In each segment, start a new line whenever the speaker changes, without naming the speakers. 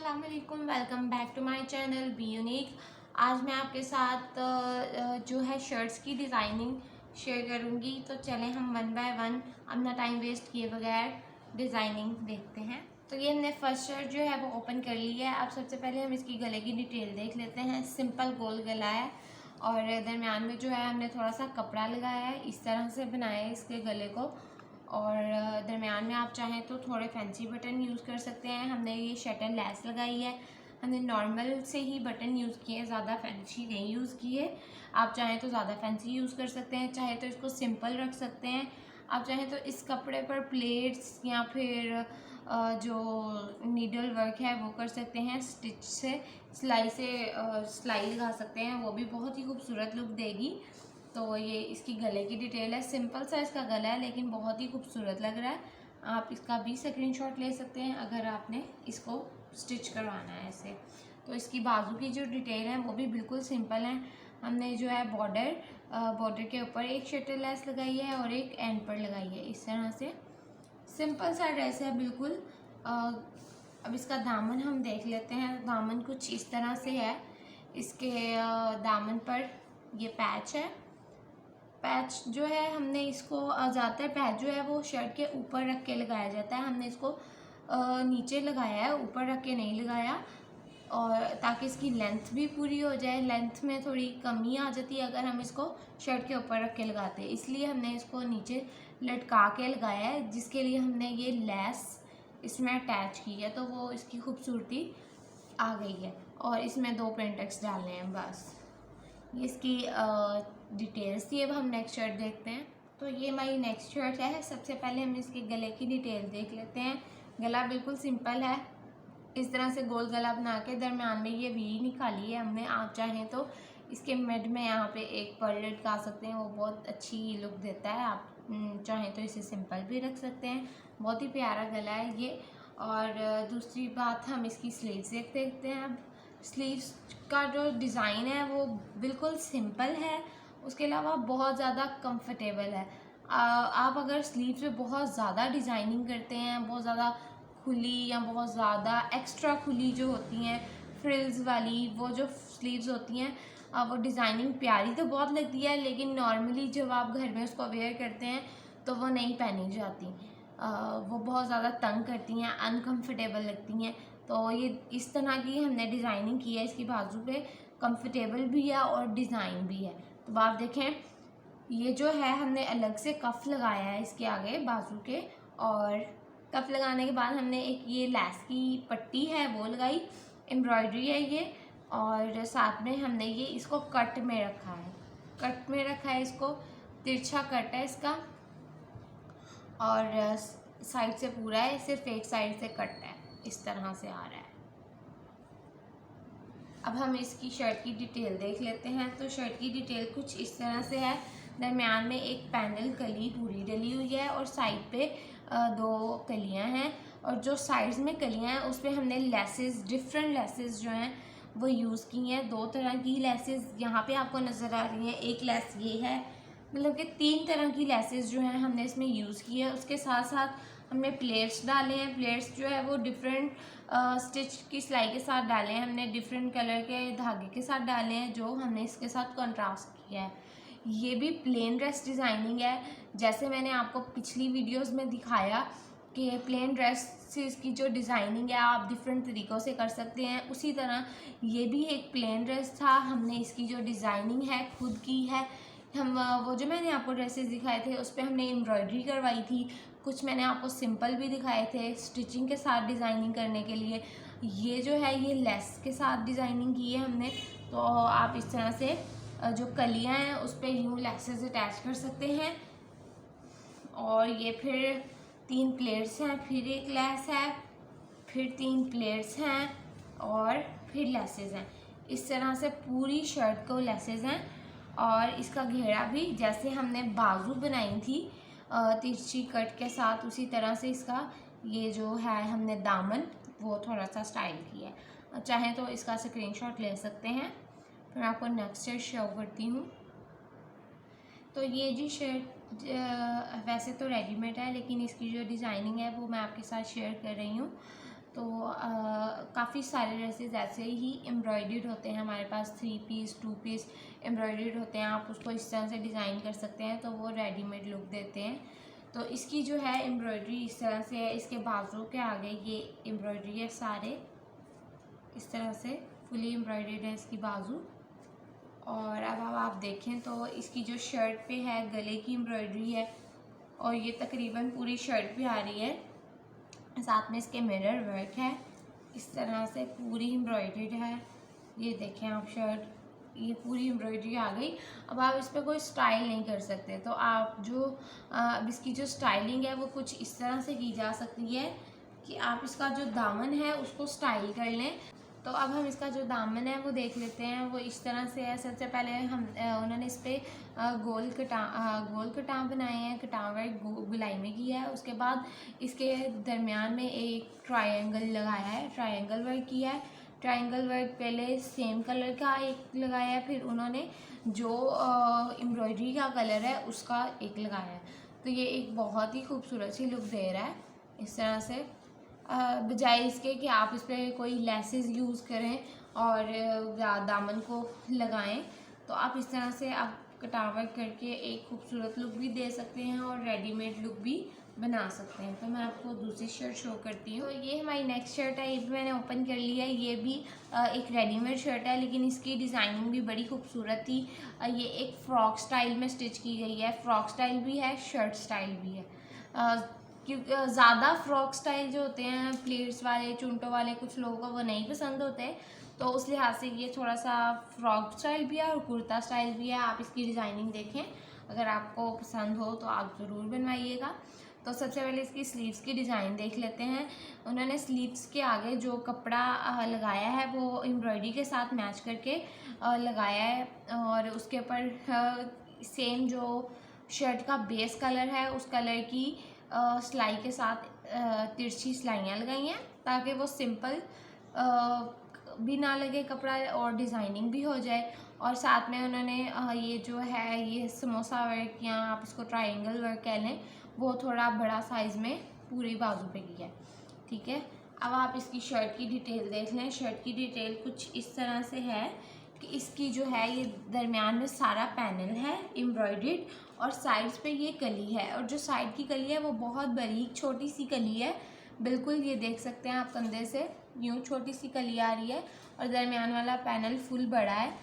अस्सलाम वालेकुम, welcome back to my channel be unique. आज मैं आपके साथ जो है शर्ट्स की डिज़ाइनिंग शेयर करूंगी। तो चलें हम वन बाय वन अपना टाइम वेस्ट किए बगैर डिज़ाइनिंग देखते हैं। तो ये हमने फर्स्ट शर्ट जो है वो ओपन कर ली है। अब सबसे पहले हम इसकी गले की डिटेल देख लेते हैं। सिंपल गोल गला है और दरमियान में जो है हमने थोड़ा सा कपड़ा लगाया है, इस तरह से बनाया है इसके गले को। और दरमियान में आप चाहें तो थोड़े फैंसी बटन यूज़ कर सकते हैं। हमने ये शटन लेस लगाई है, हमने नॉर्मल से ही बटन यूज़ किए, ज़्यादा फैंसी नहीं यूज़ किए। आप चाहें तो ज़्यादा फैंसी यूज़ कर सकते हैं, चाहे तो इसको सिंपल रख सकते हैं। आप चाहें तो इस कपड़े पर प्लेट्स या फिर जो नीडल वर्क है वो कर सकते हैं, स्टिच से सिलाई लगा सकते हैं, वो भी बहुत ही खूबसूरत लुक देगी। तो ये इसकी गले की डिटेल है। सिंपल सा इसका गला है लेकिन बहुत ही खूबसूरत लग रहा है। आप इसका भी स्क्रीनशॉट ले सकते हैं अगर आपने इसको स्टिच करवाना है ऐसे। तो इसकी बाजू की जो डिटेल है वो भी बिल्कुल सिंपल है। हमने जो है बॉर्डर के ऊपर एक शटल लेस लगाई है और एक एंड पर लगाई है, इस तरह से सिंपल सा ड्रेस है बिल्कुल। अब इसका दामन हम देख लेते हैं। दामन कुछ इस तरह से है। इसके दामन पर ये पैच है। पैच जो है हमने इसको ज़्यादातर पैच जो है वो शर्ट के ऊपर रख के लगाया जाता है। हमने इसको नीचे लगाया है, ऊपर रख के नहीं लगाया, और ताकि इसकी लेंथ भी पूरी हो जाए। लेंथ में थोड़ी कमी आ जाती है अगर हम इसको शर्ट के ऊपर रख के लगाते हैं, इसलिए हमने इसको नीचे लटका के लगाया है, जिसके लिए हमने ये लेस इसमें अटैच की है। तो वो इसकी खूबसूरती आ गई है। और इसमें 2 पेंटेक्स डालने हैं बस। ये इसकी डिटेल्स थी। अब हम नेक्स्ट शर्ट देखते हैं। तो ये हमारी नेक्स्ट शर्ट है। सबसे पहले हम इसके गले की डिटेल देख लेते हैं। गला बिल्कुल सिंपल है, इस तरह से गोल गला बना के दरमियान में ये वी निकाली है हमने। आप चाहें तो इसके मिड में यहाँ पे एक पर्ल लटका सकते हैं, वो बहुत अच्छी लुक देता है। आप चाहें तो इसे सिंपल भी रख सकते हैं। बहुत ही प्यारा गला है ये। और दूसरी बात, हम इसकी स्लीव्स देखते हैं। अब स्लीव्स का जो डिज़ाइन है वो बिल्कुल सिंपल है, उसके अलावा बहुत ज़्यादा कंफर्टेबल है। आप अगर स्लीव्स पे बहुत ज़्यादा डिज़ाइनिंग करते हैं, बहुत ज़्यादा खुली या बहुत ज़्यादा एक्स्ट्रा खुली जो होती हैं फ्रिल्स वाली, वो जो स्लीव्स होती हैं, वो डिज़ाइनिंग प्यारी तो बहुत लगती है, लेकिन नॉर्मली जब आप घर में उसको वेयर करते हैं तो वो नहीं पहनी जाती। वो बहुत ज़्यादा तंग करती हैं, अनकंफर्टेबल लगती हैं। तो ये इस तरह की हमने डिज़ाइनिंग की है इसकी बाजू पे, कंफर्टेबल भी है और डिज़ाइन भी है। तो आप देखें, ये जो है हमने अलग से कफ लगाया है इसके आगे बाजू के, और कफ लगाने के बाद हमने एक ये लेस की पट्टी है वो लगाई, एम्ब्रॉयडरी है ये, और साथ में हमने ये इसको कट में रखा है। कट में रखा है इसको, तिरछा कट है इसका, और साइड से पूरा है, सिर्फ एक साइड से कट है, इस तरह से आ रहा है। अब हम इसकी शर्ट की डिटेल देख लेते हैं। तो शर्ट की डिटेल कुछ इस तरह से है। दरमियान में एक पैनल कली पूरी डली हुई है और साइड पे 2 कलियां हैं, और जो साइड्स में कलियां हैं उस पर हमने लेसेस, डिफरेंट लेसेस जो हैं वो यूज़ की हैं। 2 तरह की लेसेस यहाँ पे आपको नज़र आ रही हैं। एक लेस ये है, मतलब कि 3 तरह की लेसेस जो हैं हमने इसमें यूज़ की है। उसके साथ साथ हमने प्लेट्स डाले हैं। प्लेट्स जो है वो डिफरेंट स्टिच की सिलाई के साथ डाले हैं हमने, डिफरेंट कलर के धागे के साथ डाले हैं, जो हमने इसके साथ कंट्रास्ट किया है। ये भी प्लेन ड्रेस डिज़ाइनिंग है, जैसे मैंने आपको पिछली वीडियोस में दिखाया कि प्लेन ड्रेस से इसकी जो डिज़ाइनिंग है आप डिफरेंट तरीक़ों से कर सकते हैं, उसी तरह ये भी एक प्लेन ड्रेस था। हमने इसकी जो डिज़ाइनिंग है खुद की है। हम वो जो मैंने आपको ड्रेसेस दिखाए थे उस पर हमने एम्ब्रॉयडरी करवाई थी, कुछ मैंने आपको सिंपल भी दिखाए थे स्टिचिंग के साथ डिज़ाइनिंग करने के लिए। ये जो है ये लेस के साथ डिज़ाइनिंग की है हमने। तो आप इस तरह से जो कलियां हैं उस पर यूँ लेसेस अटैच कर सकते हैं। और ये फिर 3 प्लेट्स हैं, फिर एक लेस है, फिर 3 प्लेट्स हैं, और फिर लेसेस हैं। इस तरह से पूरी शर्ट को लेसेस हैं। और इसका घेरा भी जैसे हमने बाजू बनाई थी तिरछी कट के साथ, उसी तरह से इसका ये जो है हमने दामन वो थोड़ा सा स्टाइल किया है। चाहें तो इसका स्क्रीनशॉट ले सकते हैं। फिर आपको नेक्स्ट शर्ट शो करती हूँ। तो ये जी शर्ट वैसे तो रेडीमेड है, लेकिन इसकी जो डिज़ाइनिंग है वो मैं आपके साथ शेयर कर रही हूँ। तो काफ़ी सारे ड्रेसेस ऐसे ही एम्ब्रॉयडर्ड होते हैं हमारे पास, 3 पीस 2 पीस एम्ब्रॉयडर्ड होते हैं। आप उसको इस तरह से डिज़ाइन कर सकते हैं तो वो रेडीमेड लुक देते हैं। तो इसकी जो है एम्ब्रॉयडरी इस तरह से है, इसके बाजू के आगे ये एम्ब्रॉयडरी है, सारे इस तरह से फुली एम्ब्रॉयडर्ड है इसकी बाजू। और अब आप देखें तो इसकी जो शर्ट पे है गले की एम्ब्रॉयडरी है और ये तकरीबन पूरी शर्ट पे आ रही है। साथ में इसके मिरर वर्क है, इस तरह से पूरी एम्ब्रॉयडर्ड है। ये देखें आप शर्ट, ये पूरी एम्ब्रॉयडरी आ गई। अब आप इस पर कोई स्टाइल नहीं कर सकते, तो आप जो अब इसकी जो स्टाइलिंग है वो कुछ इस तरह से की जा सकती है कि आप इसका जो दामन है उसको स्टाइल कर लें। तो अब हम इसका जो दामन है वो देख लेते हैं। वो इस तरह से है। सबसे पहले हम उन्होंने इस पर गोल कटाव बनाए हैं, कटाव वर्क गुलाई में किया है। उसके बाद इसके दरमियान में एक ट्रायंगल लगाया है, ट्रायंगल वर्क किया है। ट्रायंगल वर्क पहले सेम कलर का एक लगाया है, फिर उन्होंने जो एम्ब्रॉयडरी का कलर है उसका एक लगाया है। तो ये एक बहुत ही खूबसूरत सी लुक दे रहा है इस तरह से, बजाय इसके कि आप इस पर कोई लेसेस यूज़ करें और दामन को लगाएं। तो आप इस तरह से आप कटावर करके एक खूबसूरत लुक भी दे सकते हैं और रेडीमेड लुक भी बना सकते हैं। तो मैं आपको दूसरी शर्ट शो करती हूँ। तो ये हमारी नेक्स्ट शर्ट है, ये भी मैंने ओपन कर लिया है। ये भी एक रेडीमेड शर्ट है, लेकिन इसकी डिज़ाइनिंग भी बड़ी खूबसूरत थी। ये एक फ़्रॉक स्टाइल में स्टिच की गई है, फ़्रॉक स्टाइल भी है, शर्ट स्टाइल भी है। क्योंकि ज़्यादा फ्रॉक स्टाइल जो होते हैं प्लेट्स वाले, चुंटों वाले, कुछ लोगों को वो नहीं पसंद होते, तो उस लिहाज से ये थोड़ा सा फ्रॉक स्टाइल भी है और कुर्ता स्टाइल भी है। आप इसकी डिज़ाइनिंग देखें, अगर आपको पसंद हो तो आप ज़रूर बनवाइएगा। तो सबसे पहले इसकी स्लीव्स की डिज़ाइन देख लेते हैं। उन्होंने स्लीव्स के आगे जो कपड़ा लगाया है वो एम्ब्रॉयडरी के साथ मैच करके लगाया है, और उसके ऊपर सेम जो शर्ट का बेस कलर है उस कलर की सिलाई के साथ तिरछी सिलाइयाँ लगाई हैं, ताकि वो सिंपल भी ना लगे कपड़ा और डिज़ाइनिंग भी हो जाए। और साथ में उन्होंने ये जो है ये समोसा वर्क या आप इसको ट्रायंगल वर्क कह लें, वो थोड़ा बड़ा साइज़ में पूरी बाजू पे किया है। ठीक है, अब आप इसकी शर्ट की डिटेल देख लें। शर्ट की डिटेल कुछ इस तरह से है कि इसकी जो है ये दरमियान में सारा पैनल है एम्ब्रॉयडर्ड, और साइड्स पे ये कली है, और जो साइड की कली है वो बहुत बारीक छोटी सी कली है। बिल्कुल ये देख सकते हैं आप, कंधे से यूँ छोटी सी कली आ रही है, और दरमियान वाला पैनल फुल बड़ा है।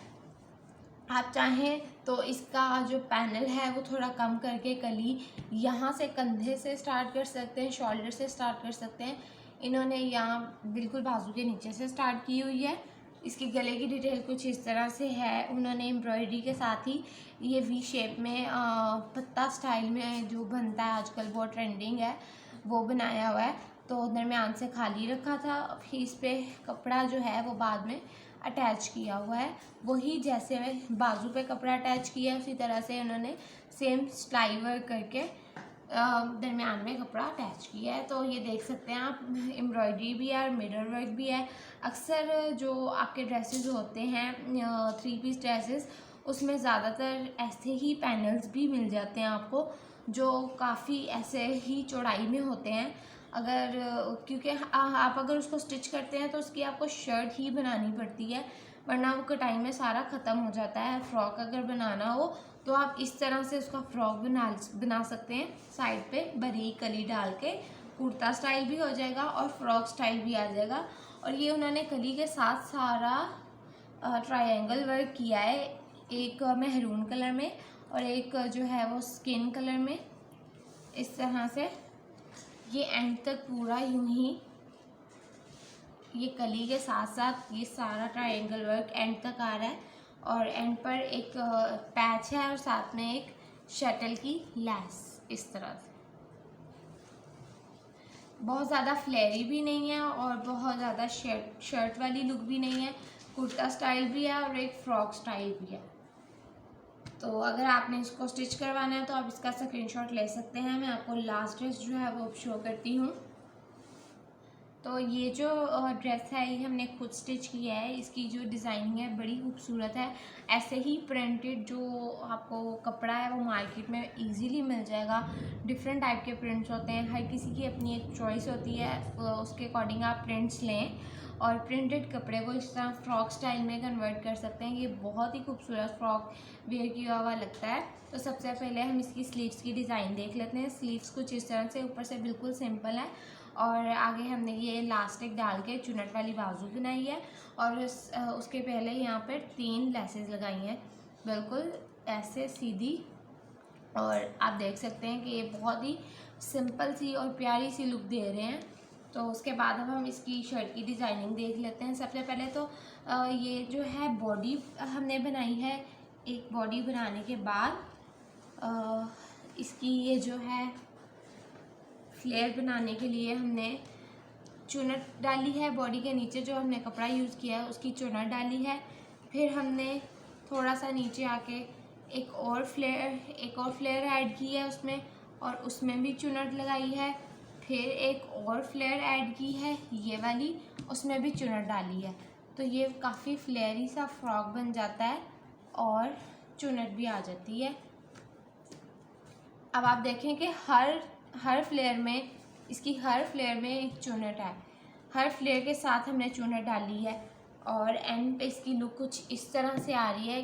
आप चाहें तो इसका जो पैनल है वो थोड़ा कम करके कली यहाँ से कंधे से स्टार्ट कर सकते हैं, शोल्डर से स्टार्ट कर सकते हैं। इन्होंने यहाँ बिल्कुल बाजू के नीचे से स्टार्ट की हुई है। इसके गले की डिटेल कुछ इस तरह से है। उन्होंने एम्ब्रॉयडरी के साथ ही ये वी शेप में पत्ता स्टाइल में जो बनता है आजकल बहुत ट्रेंडिंग है वो बनाया हुआ है। तो दरमियान से खाली रखा था, फिर इस पर कपड़ा जो है वो बाद में अटैच किया हुआ है। वही जैसे बाजू पे कपड़ा अटैच किया है उसी तरह से उन्होंने सेम सिलाई वर्क करके दरमियान में कपड़ा अटैच किया है। तो ये देख सकते हैं आप, एम्ब्रॉयडरी भी है और मिरर वर्क भी है। अक्सर जो आपके ड्रेसेस होते हैं 3 पीस ड्रेसेस, उसमें ज़्यादातर ऐसे ही पैनल्स भी मिल जाते हैं आपको, जो काफ़ी ऐसे ही चौड़ाई में होते हैं। अगर क्योंकि आप अगर उसको स्टिच करते हैं तो उसकी आपको शर्ट ही बनानी पड़ती है, वरना वो कटाई में सारा ख़त्म हो जाता है। फ्रॉक अगर बनाना हो तो आप इस तरह से उसका फ्रॉक बना सकते हैं, साइड पे बारीक कली डाल के। कुर्ता स्टाइल भी हो जाएगा और फ्रॉक स्टाइल भी आ जाएगा। और ये उन्होंने कली के साथ सारा ट्रायंगल वर्क किया है, एक मेहरून कलर में और एक जो है वो स्किन कलर में। इस तरह से ये एंड तक पूरा यूं ही ये कली के साथ साथ ये सारा ट्रायंगल वर्क एंड तक आ रहा है, और एंड पर एक पैच है और साथ में एक शटल की लैस। इस तरह से बहुत ज़्यादा फ्लेरी भी नहीं है और बहुत ज़्यादा शर्ट वाली लुक भी नहीं है। कुर्ता स्टाइल भी है और एक फ्रॉक स्टाइल भी है। तो अगर आपने इसको स्टिच करवाना है तो आप इसका स्क्रीनशॉट ले सकते हैं। मैं आपको लास्ट ड्रेस जो है वो शो करती हूँ। तो तो ये जो ड्रेस है ये हमने खुद स्टिच किया है। इसकी जो डिज़ाइनिंग है बड़ी खूबसूरत है। ऐसे ही प्रिंटेड जो आपको कपड़ा है वो मार्केट में इजीली मिल जाएगा। डिफरेंट टाइप के प्रिंट्स होते हैं, हर किसी की अपनी एक चॉइस होती है, उसके अकॉर्डिंग आप प्रिंट्स लें और प्रिंटेड कपड़े को इस तरह फ्रॉक स्टाइल में कन्वर्ट कर सकते हैं। ये बहुत ही खूबसूरत फ्रॉक वेयर किया हुआ लगता है। तो सबसे पहले हम इसकी स्लीव्स की डिज़ाइन देख लेते हैं। स्लीव्स कुछ इस तरह से ऊपर से बिल्कुल सिंपल है और आगे हमने ये इलास्टिक डाल के चुनट वाली बाजू बनाई है और उसके पहले यहाँ पर 3 लेसेस लगाई हैं बिल्कुल ऐसे सीधी। और आप देख सकते हैं कि ये बहुत ही सिंपल सी और प्यारी सी लुक दे रहे हैं। तो उसके बाद अब हम इसकी शर्ट की डिज़ाइनिंग देख लेते हैं। सबसे पहले तो ये जो है बॉडी हमने बनाई है। एक बॉडी बनाने के बाद इसकी ये जो है फ्लेयर बनाने के लिए हमने चुनट डाली है। बॉडी के नीचे जो हमने कपड़ा यूज़ किया है उसकी चुनट डाली है। फिर हमने थोड़ा सा नीचे आके एक और फ्लेयर ऐड की है उसमें, और उसमें भी चुनट लगाई है। फिर एक और फ्लेयर ऐड की है ये वाली, उसमें भी चुनट डाली है। तो ये काफ़ी फ्लेयरी सा फ्रॉक बन जाता है और चुनट भी आ जाती है। अब आप देखें कि हर फ्लेयर में हर फ्लेयर में एक चुनट है। हर फ्लेयर के साथ हमने चुनट डाली है और एंड पे इसकी लुक कुछ इस तरह से आ रही है।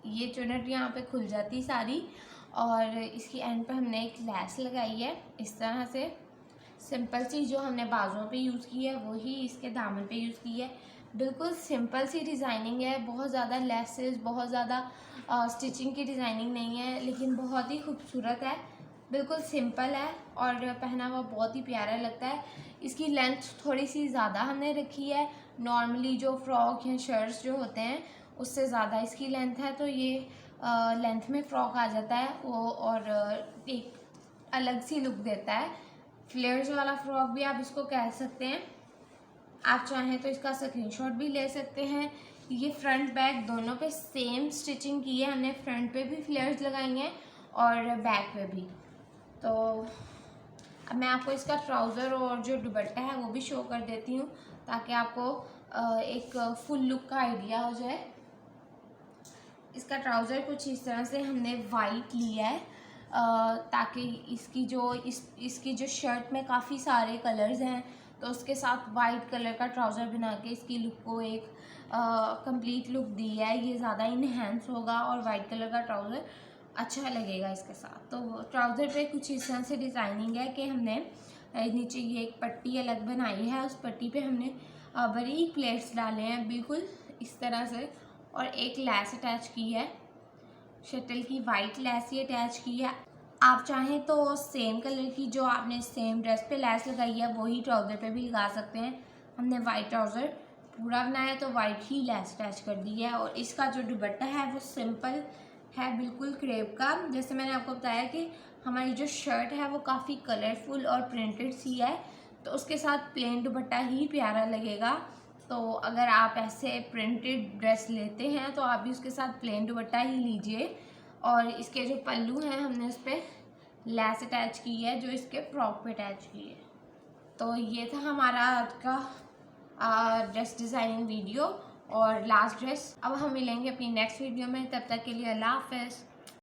ये चुनट यहाँ पे खुल जाती सारी और इसकी एंड पे हमने एक लैस लगाई है इस तरह से। सिंपल सी जो हमने बाजुओं पे यूज़ की है वही इसके दामन पे यूज़ की है। बिल्कुल सिंपल सी डिज़ाइनिंग है, बहुत ज़्यादा लेसेस, बहुत ज़्यादा स्टिचिंग की डिज़ाइनिंग नहीं है, लेकिन बहुत ही खूबसूरत है। बिल्कुल सिंपल है और पहना हुआ बहुत ही प्यारा लगता है। इसकी लेंथ थोड़ी सी ज़्यादा हमने रखी है। नॉर्मली जो फ्रॉक या शर्ट्स जो होते हैं उससे ज़्यादा इसकी लेंथ है, तो ये लेंथ में फ़्रॉक आ जाता है वो और एक अलग सी लुक देता है। फ्लेयर्स वाला फ्रॉक भी आप इसको कह सकते हैं। आप चाहें तो इसका स्क्रीनशॉट भी ले सकते हैं। ये फ्रंट बैक दोनों पे सेम स्टिचिंग की है हमने। फ्रंट पे भी फ्लेयर्स लगाई हैं और बैक पे भी। तो अब मैं आपको इसका ट्राउज़र और जो दुपट्टा है वो भी शो कर देती हूँ ताकि आपको एक फुल लुक का आइडिया हो जाए। इसका ट्राउज़र कुछ इस तरह से हमने वाइट लिया है ताकि इसकी जो शर्ट में काफ़ी सारे कलर्स हैं, तो उसके साथ वाइट कलर का ट्राउज़र बना के इसकी लुक को एक कंप्लीट लुक दी है। ये ज़्यादा इन्हेंस होगा और वाइट कलर का ट्राउज़र अच्छा लगेगा इसके साथ। तो ट्राउज़र पे कुछ इस तरह से डिज़ाइनिंग है कि हमने नीचे ये एक पट्टी अलग बनाई है, उस पट्टी पे हमने बारीक प्लेट्स डाले हैं बिल्कुल इस तरह से, और एक लैस अटैच की है, शटल की वाइट लैस ही अटैच की है। आप चाहें तो सेम कलर की जो आपने सेम ड्रेस पे लैस लगाई है वही ट्राउज़र पे भी लगा सकते हैं। हमने वाइट ट्राउज़र पूरा बनाया तो वाइट ही लैस अटैच कर दी है। और इसका जो दुपट्टा है वो सिंपल है, बिल्कुल क्रेप का। जैसे मैंने आपको बताया कि हमारी जो शर्ट है वो काफ़ी कलरफुल और प्रिंटेड सी है, तो उसके साथ प्लेन दुपट्टा ही प्यारा लगेगा। तो अगर आप ऐसे प्रिंटेड ड्रेस लेते हैं तो आप भी उसके साथ प्लेन दुपट्टा ही लीजिए। और इसके जो पल्लू हैं हमने उस पर लैस अटैच की है जो इसके फ्रॉक पे अटैच की है। तो ये था हमारा आज का ड्रेस डिज़ाइनिंग वीडियो और लास्ट ड्रेस। अब हम मिलेंगे अपनी नेक्स्ट वीडियो में, तब तक के लिए अल्लाह हाफ़िज़।